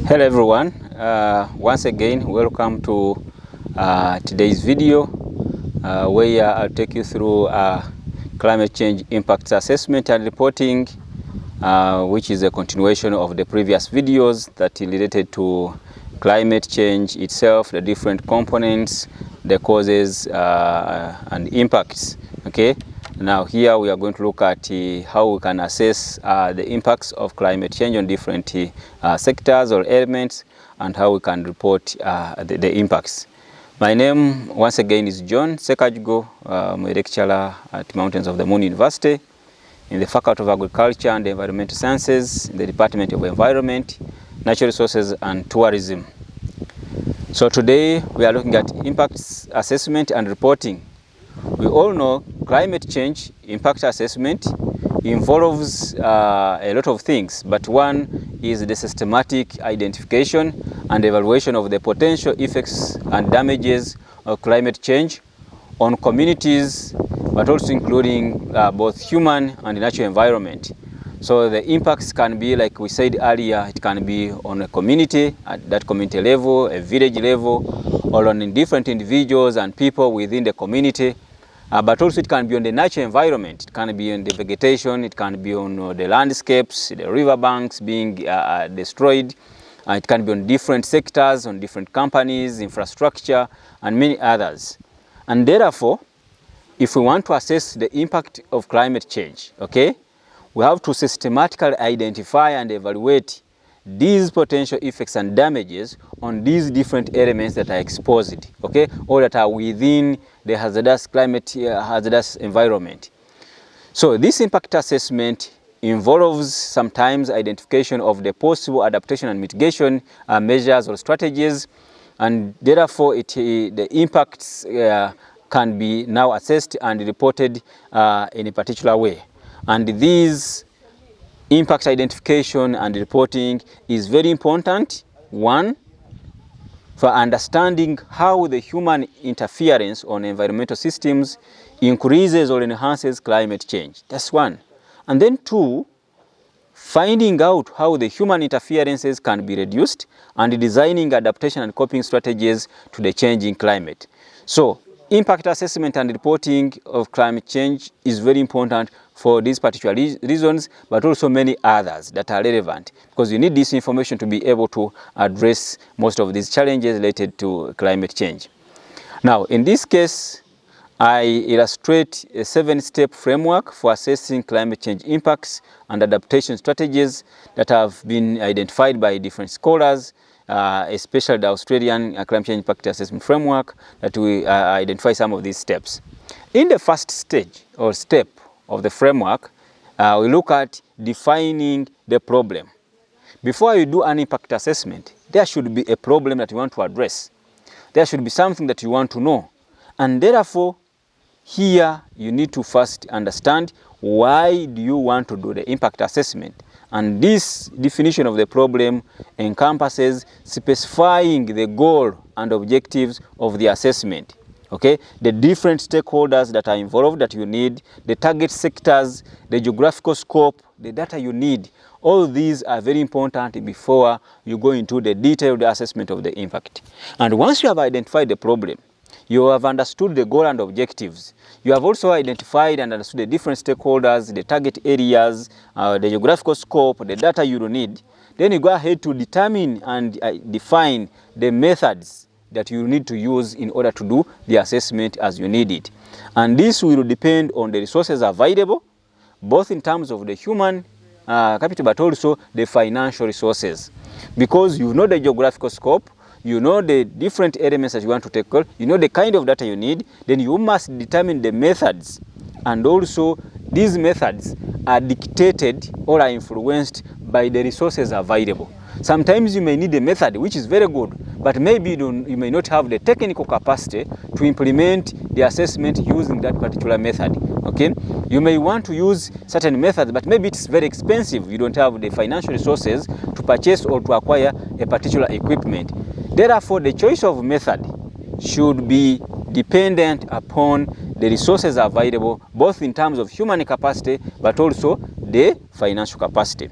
Hello everyone, once again welcome to today's video where I'll take you through climate change impacts assessment and reporting, which is a continuation of the previous videos that related to climate change itself, the different components, the causes and impacts. Okay, now here we are going to look at how we can assess the impacts of climate change on different sectors or elements, and how we can report the impacts. My name once again is John Sekajugo. I'm a lecturer at Mountains of the Moon University in the Faculty of Agriculture and Environmental Sciences in the Department of Environment, Natural Resources and Tourism. So today we are looking at impacts assessment and reporting. We all know climate change impact assessment involves a lot of things, but one is the systematic identification and evaluation of the potential effects and damages of climate change on communities, but also including both human and natural environment. So the impacts can be, like we said earlier, it can be on a community, at that community level, a village level, or on different individuals and people within the community. But also it can be on the natural environment. It can be on the vegetation, it can be on the landscapes, the riverbanks being destroyed. It can be on different sectors, on different companies, infrastructure, and many others. And therefore, if we want to assess the impact of climate change, okay, we have to systematically identify and evaluate these potential effects and damages on these different elements that are exposed, okay, or that are within the hazardous hazardous environment. So this impact assessment involves sometimes identification of the possible adaptation and mitigation measures or strategies, and therefore the impacts can be now assessed and reported in a particular way. And these impact identification and reporting is very important, one, for understanding how the human interference on environmental systems increases or enhances climate change. That's one. And then two, finding out how the human interferences can be reduced and designing adaptation and coping strategies to the changing climate. So impact assessment and reporting of climate change is very important for these particular reasons, but also many others that are relevant, because you need this information to be able to address most of these challenges related to climate change. Now, in this case, I illustrate a 7-step framework for assessing climate change impacts and adaptation strategies that have been identified by different scholars, especially the Australian Climate Change Impact Assessment Framework, that we identify some of these steps. In the first stage or step of the framework, we look at defining the problem. Before you do an impact assessment, there should be a problem that you want to address. There should be something that you want to know. And therefore, here you need to first understand why do you want to do the impact assessment. And this definition of the problem encompasses specifying the goal and objectives of the assessment. Okay, the different stakeholders that are involved that you need, the target sectors, the geographical scope, the data you need. All these are very important before you go into the detailed assessment of the impact. And once you have identified the problem, you have understood the goal and objectives. You have also identified and understood the different stakeholders, the target areas, the geographical scope, the data you need. Then you go ahead to determine and define the methods that you need to use in order to do the assessment as you need it. And this will depend on the resources available, both in terms of the human capital, but also the financial resources. Because you know the geographical scope, you know the different elements that you want to tackle, you know the kind of data you need, then you must determine the methods. And also these methods are dictated or are influenced by the resources available. Sometimes you may need a method which is very good, but maybe you may not have the technical capacity to implement the assessment using that particular method. Okay, you may want to use certain methods, but maybe it's very expensive. You don't have the financial resources to purchase or to acquire a particular equipment. Therefore, the choice of method should be dependent upon the resources available, both in terms of human capacity, but also the financial capacity.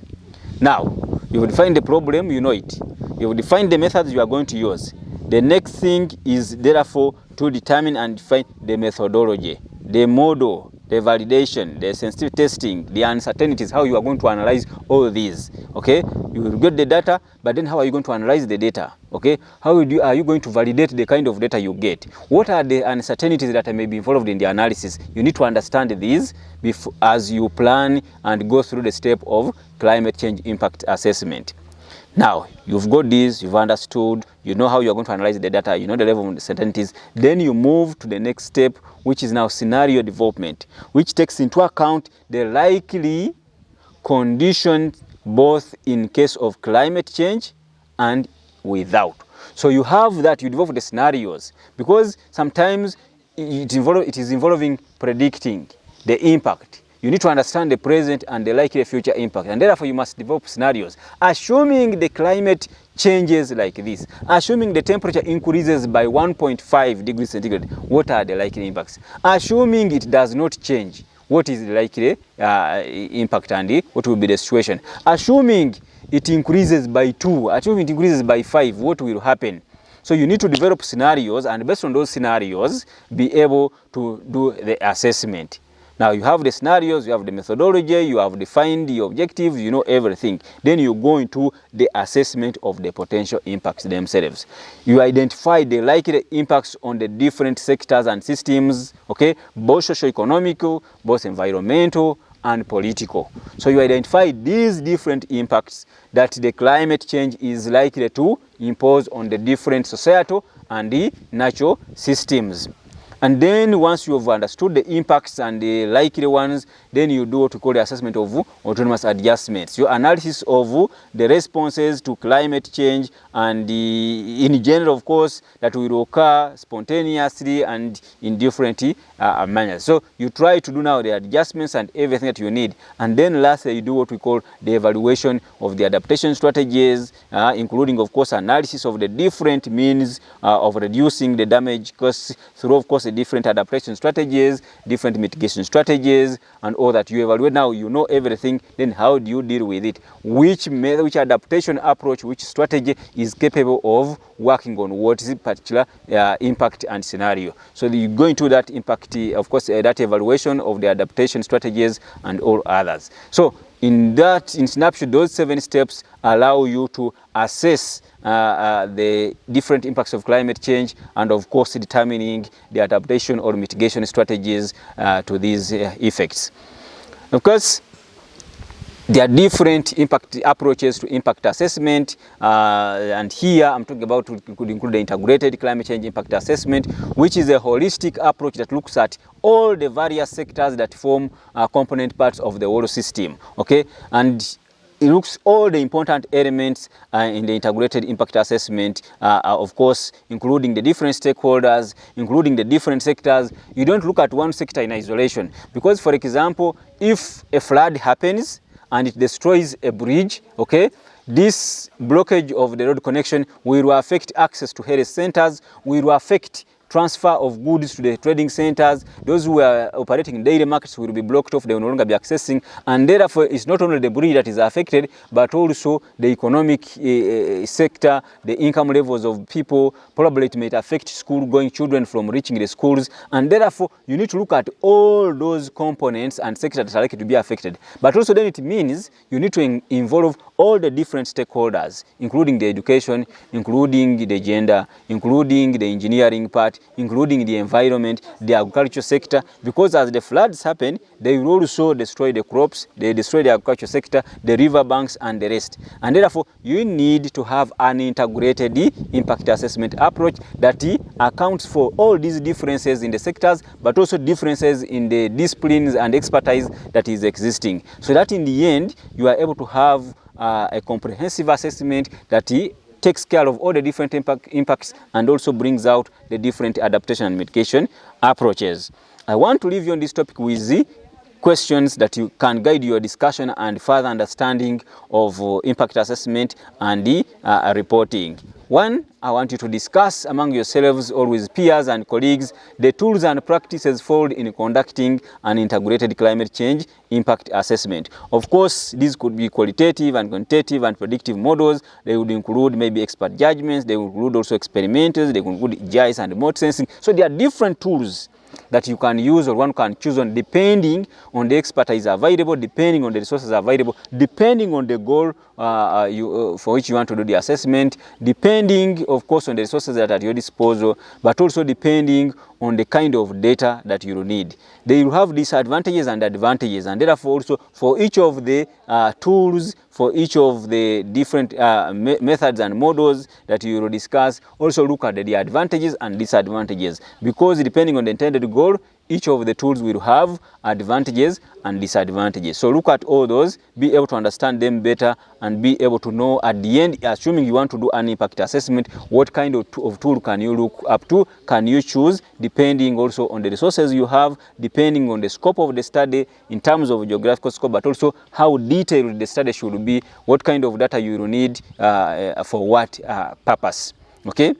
Now, you will find the problem, you know it. you've defined the methods you are going to use. The next thing is therefore to determine and define the methodology, the model, the validation, the sensitivity testing, the uncertainties, how you are going to analyze all these. Okay, you will get the data, but then how are you going to analyze the data? Okay, how are you going to validate the kind of data you get? What are the uncertainties that may be involved in the analysis? You need to understand these before, as you plan and go through the step of climate change impact assessment. Now, you've got this, you've understood, you know how you're going to analyze the data, you know the level of uncertainties. Then you move to the next step, which is now scenario development, which takes into account the likely conditions both in case of climate change and without. So you have that, you develop the scenarios, because sometimes it is involving predicting the impact. You need to understand the present and the likely future impact, and therefore you must develop scenarios. Assuming the climate changes like this, assuming the temperature increases by 1.5 degrees centigrade, what are the likely impacts? Assuming it does not change, what is the likely impact and what will be the situation? Assuming it increases by 2, assuming it increases by 5, what will happen? So you need to develop scenarios, and based on those scenarios, be able to do the assessment. Now you have the scenarios, you have the methodology, you have defined the objectives, you know everything. Then you go into the assessment of the potential impacts themselves. You identify the likely impacts on the different sectors and systems, okay, both socio-economical, both environmental and political. So you identify these different impacts that the climate change is likely to impose on the different societal and the natural systems. And then once you have understood the impacts and the likely ones, then you do what we call the assessment of autonomous adjustments. Your analysis of the responses to climate change and in general, of course, that will occur spontaneously and in different manners. So you try to do now the adjustments and everything that you need. And then lastly, you do what we call the evaluation of the adaptation strategies, including, of course, analysis of the different means of reducing the damage costs through, of course, the different adaptation strategies, different mitigation strategies, and all that. You evaluate now, you know everything, then how do you deal with it? Which method, which adaptation approach, which strategy is capable of working on what is particular impact and scenario. So you go into that impact, of course, that evaluation of the adaptation strategies and all others. So in snapshot, those 7 steps allow you to assess the different impacts of climate change, and of course determining the adaptation or mitigation strategies to these effects. Of course, there are different impact approaches to impact assessment, and here I'm talking about could include the integrated climate change impact assessment, which is a holistic approach that looks at all the various sectors that form component parts of the whole system. Okay, and it looks all the important elements in the integrated impact assessment, of course, including the different stakeholders, including the different sectors. You don't look at one sector in isolation, because, for example, if a flood happens and it destroys a bridge, okay, this blockage of the road connection will affect access to health centers, will affect transfer of goods to the trading centers. Those who are operating in daily markets will be blocked off, they will no longer be accessing, and therefore it's not only the bridge that is affected, but also the economic sector, the income levels of people. Probably it might affect school-going children from reaching the schools, and therefore you need to look at all those components and sectors that are likely to be affected. But also then it means you need to involve all the different stakeholders, including the education, including the gender, including the engineering part, including the environment, the agriculture sector, because as the floods happen, they will also destroy the crops, they destroy the agriculture sector, the river banks, and the rest. And therefore, you need to have an integrated impact assessment approach that accounts for all these differences in the sectors, but also differences in the disciplines and expertise that is existing, so that in the end, you are able to have a comprehensive assessment that takes care of all the different impacts and also brings out the different adaptation and mitigation approaches. I want to leave you on this topic with the questions that you can guide your discussion and further understanding of impact assessment and the reporting. One, I want you to discuss among yourselves or with peers and colleagues the tools and practices followed in conducting an integrated climate change impact assessment. Of course, these could be qualitative and quantitative and predictive models. They would include maybe expert judgments. They would include also experimenters. They would include GIS and remote sensing. So there are different tools that you can use or one can choose on depending on the expertise available, depending on the resources available, depending on the goal for which you want to do the assessment, depending of course on the resources that are at your disposal, but also depending on the kind of data that you will need. They will have disadvantages and advantages, and therefore also for each of the tools, for each of the different methods and models that you will discuss, also look at the advantages and disadvantages, because depending on the intended goal, each of the tools will have advantages and disadvantages. So look at all those, be able to understand them better, and be able to know at the end, assuming you want to do an impact assessment, what kind of tool can you look up to, can you choose, depending also on the resources you have, depending on the scope of the study in terms of geographical scope, but also how detailed the study should be, what kind of data you will need for what purpose. Okay?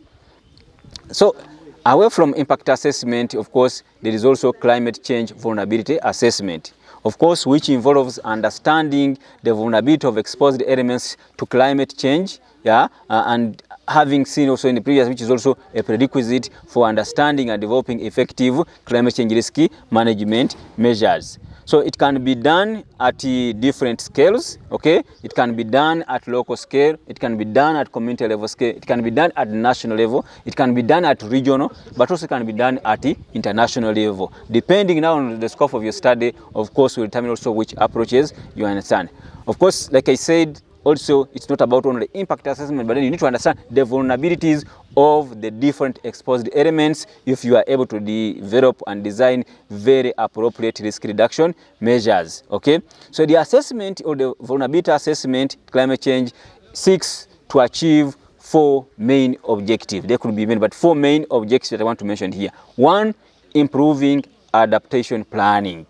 So, away from impact assessment, of course, there is also climate change vulnerability assessment, of course, which involves understanding the vulnerability of exposed elements to climate change, and having seen also in the previous, which is also a prerequisite for understanding and developing effective climate change risk management measures. So it can be done at different scales, okay? It can be done at local scale, it can be done at community level scale, it can be done at national level, it can be done at regional, but also can be done at the international level. Depending now on the scope of your study, of course, will determine also which approaches you understand. Of course, like I said, also, it's not about only impact assessment, but then you need to understand the vulnerabilities of the different exposed elements if you are able to develop and design very appropriate risk reduction measures. Okay, so the assessment or the vulnerability assessment, climate change, seeks to achieve 4 main objectives. There could be many, but 4 main objectives that I want to mention here. 1, improving adaptation planning.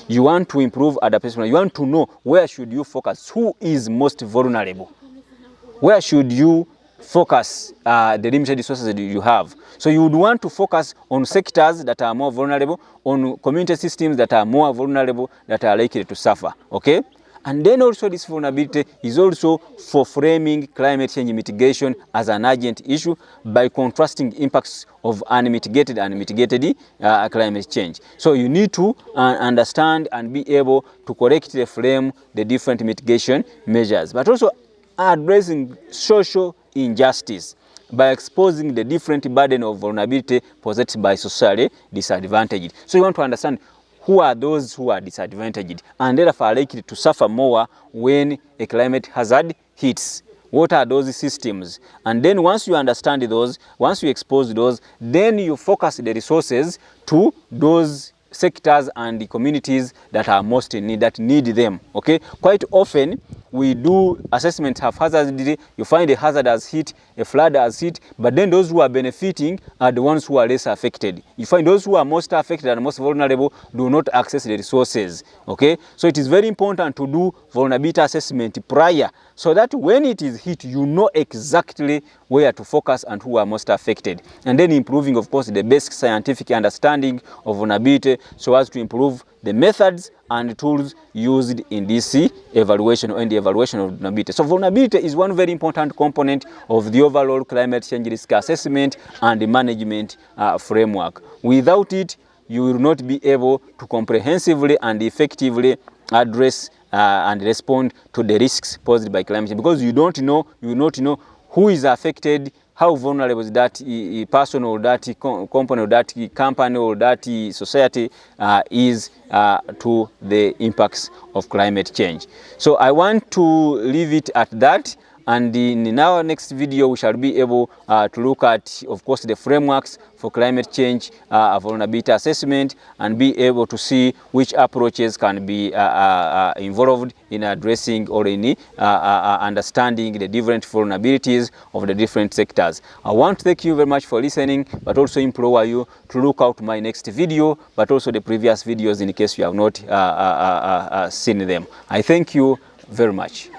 You want to improve adaptation. You want to know where should you focus, who is most vulnerable, where should you focus the limited resources that you have. So you would want to focus on sectors that are more vulnerable, on community systems that are more vulnerable, that are likely to suffer. Okay? And then also this vulnerability is also for framing climate change mitigation as an urgent issue by contrasting impacts of unmitigated and mitigated climate change. So you need to understand and be able to correctly frame the different mitigation measures, but also addressing social injustice by exposing the different burden of vulnerability possessed by socially disadvantaged. So you want to understand who are those who are disadvantaged and therefore are likely to suffer more when a climate hazard hits. What are those systems? And then once you understand those, once you expose those, then you focus the resources to those sectors and the communities that are most in need, that need them. Okay, quite often we do assessments haphazardly. You find a hazard has hit, a flood has hit, but then those who are benefiting are the ones who are less affected. You find those who are most affected and most vulnerable do not access the resources. Okay, so it is very important to do vulnerability assessment prior, so that when it is hit, you know exactly where to focus and who are most affected. And then improving, of course, the basic scientific understanding of vulnerability so as to improve the methods and tools used in this evaluation or in the evaluation of vulnerability. So vulnerability is one very important component of the overall climate change risk assessment and the management framework. Without it, you will not be able to comprehensively and effectively address and respond to the risks posed by climate change, because you will not know who is affected, how vulnerable that person or that company or that company or that society is to the impacts of climate change. So I want to leave it at that. And in our next video, we shall be able to look at, of course, the frameworks for climate change vulnerability assessment, and be able to see which approaches can be involved in addressing or in understanding the different vulnerabilities of the different sectors. I want to thank you very much for listening, but also implore you to look out my next video, but also the previous videos in case you have not seen them. I thank you very much.